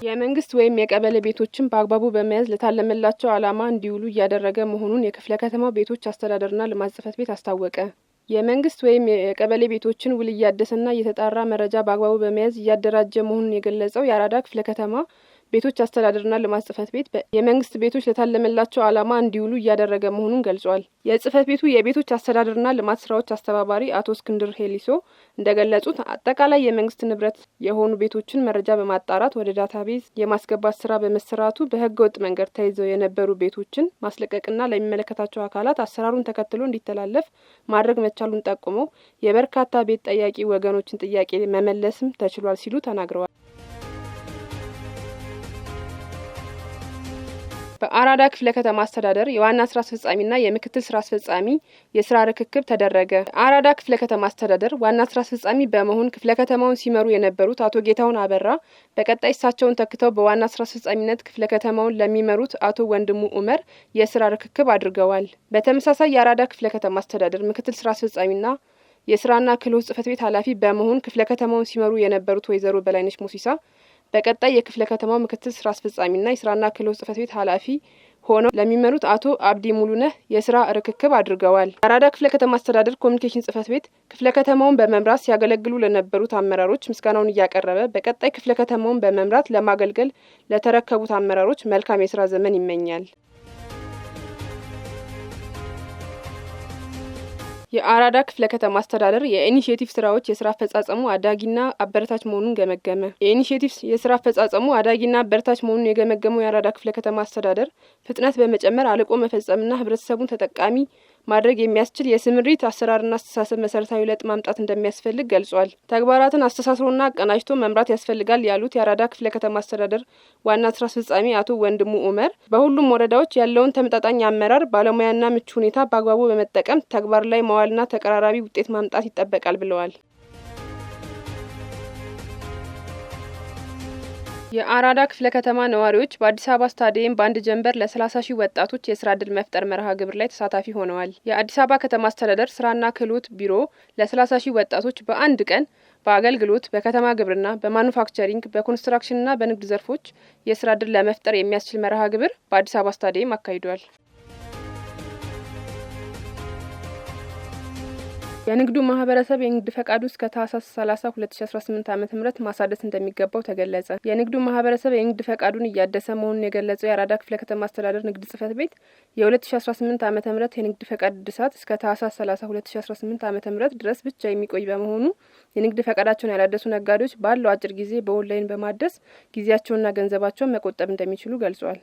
የመንግስት ወይም የቀበሌ ቤቶችን በአግባቡ በመያዝ ለታለመላቸው ዓላማ እንዲውሉ እያደረገ መሆኑን የክፍለ ከተማው ቤቶች አስተዳደርና ልማት ጽሕፈት ቤት አስታወቀ። የመንግስት ወይም የቀበሌ ቤቶችን ውል እያደሰና እየተጣራ መረጃ በአግባቡ በመያዝ እያደራጀ መሆኑን የገለጸው የአራዳ ክፍለ ከተማ ቤቶች አስተዳደርና ልማት ጽሕፈት ቤት የመንግስት ቤቶች ለታለመላቸው ዓላማ እንዲውሉ እያደረገ መሆኑን ገልጿል። የጽሕፈት ቤቱ የቤቶች አስተዳደርና ልማት ስራዎች አስተባባሪ አቶ እስክንድር ሄሊሶ እንደገለጹት አጠቃላይ የመንግስት ንብረት የሆኑ ቤቶችን መረጃ በማጣራት ወደ ዳታቤዝ የማስገባት ስራ በመሰራቱ በህገ ወጥ መንገድ ተይዘው የነበሩ ቤቶችን ማስለቀቅና ለሚመለከታቸው አካላት አሰራሩን ተከትሎ እንዲተላለፍ ማድረግ መቻሉን ጠቁመው የበርካታ ቤት ጠያቂ ወገኖችን ጥያቄ መመለስም ተችሏል ሲሉ ተናግረዋል። በአራዳ ክፍለ ከተማ አስተዳደር የዋና ስራ አስፈጻሚና የምክትል ስራ አስፈጻሚ የስራ ርክክብ ተደረገ። አራዳ ክፍለ ከተማ አስተዳደር ዋና ስራ አስፈጻሚ በመሆን ክፍለ ከተማውን ሲመሩ የነበሩት አቶ ጌታሁን አበራ በቀጣይ እሳቸውን ተክተው በዋና ስራ አስፈጻሚነት ክፍለ ከተማውን ለሚመሩት አቶ ወንድሙ ኡመር የስራ ርክክብ አድርገዋል። በተመሳሳይ የአራዳ ክፍለ ከተማ አስተዳደር ምክትል ስራ አስፈጻሚና የስራና ክህሎት ጽሕፈት ቤት ኃላፊ በመሆን ክፍለ ከተማውን ሲመሩ የነበሩት ወይዘሮ በላይነሽ ሙሲሳ በቀጣይ የክፍለ ከተማው ምክትል ስራ አስፈጻሚና የስራና ክህሎት ጽሕፈት ቤት ኃላፊ ሆነው ለሚመሩት አቶ አብዲ ሙሉነህ የስራ ርክክብ አድርገዋል። አራዳ ክፍለ ከተማ አስተዳደር ኮሚኒኬሽን ጽሕፈት ቤት ክፍለ ከተማውን በመምራት ሲያገለግሉ ለነበሩት አመራሮች ምስጋናውን እያቀረበ በቀጣይ ክፍለ ከተማውን በመምራት ለማገልገል ለተረከቡት አመራሮች መልካም የስራ ዘመን ይመኛል። የአራዳ ክፍለ ከተማ አስተዳደር የኢኒሼቲቭ ስራዎች የስራ አፈጻጸሙ አዳጊና አበረታች መሆኑን ገመገመ። የኢኒሼቲቭ የስራ አፈጻጸሙ አዳጊና አበረታች መሆኑን የገመገመው የአራዳ ክፍለ ከተማ አስተዳደር ፍጥነት በመጨመር አልቆ መፈጸምና ህብረተሰቡን ተጠቃሚ ማድረግ የሚያስችል የስምሪት አሰራርና አስተሳሰብ መሰረታዊ ለውጥ ማምጣት እንደሚያስፈልግ ገልጿል። ተግባራትን አስተሳስሮና አቀናጅቶ መምራት ያስፈልጋል ያሉት የአራዳ ክፍለ ከተማ አስተዳደር ዋና ስራ አስፈጻሚ አቶ ወንድሙ ኡመር በሁሉም ወረዳዎች ያለውን ተመጣጣኝ አመራር ባለሙያና ምቹ ሁኔታ በአግባቡ በመጠቀም ተግባር ላይ ማዋልና ተቀራራቢ ውጤት ማምጣት ይጠበቃል ብለዋል። የአራዳ ክፍለ ከተማ ነዋሪዎች በአዲስ አበባ ስታዲየም በአንድ ጀንበር ለ30 ሺህ ወጣቶች የስራ ዕድል መፍጠር መርሃ ግብር ላይ ተሳታፊ ሆነዋል። የአዲስ አበባ ከተማ አስተዳደር ስራና ክህሎት ቢሮ ለ30 ሺህ ወጣቶች በአንድ ቀን በአገልግሎት፣ በከተማ ግብርና፣ በማኑፋክቸሪንግ፣ በኮንስትራክሽንና በንግድ ዘርፎች የስራ ዕድል ለመፍጠር የሚያስችል መርሃ ግብር በአዲስ አበባ ስታዲየም አካሂዷል። የንግዱ ማህበረሰብ የንግድ ፈቃዱ እስከ ታህሳስ 30 2018 ዓ.ም ማሳደስ እንደሚገባው ተገለጸ። የንግዱ ማህበረሰብ የንግድ ፈቃዱን እያደሰ መሆኑን የገለጸው የአራዳ ክፍለ ከተማ አስተዳደር ንግድ ጽሕፈት ቤት የ2018 ዓ.ም የንግድ ፈቃድ እድሳት እስከ ታህሳስ 30 2018 ዓ.ም ድረስ ብቻ የሚቆይ በመሆኑ የንግድ ፈቃዳቸውን ያላደሱ ነጋዴዎች ባለው አጭር ጊዜ በኦንላይን በማደስ ጊዜያቸውንና ገንዘባቸውን መቆጠብ እንደሚችሉ ገልጿል።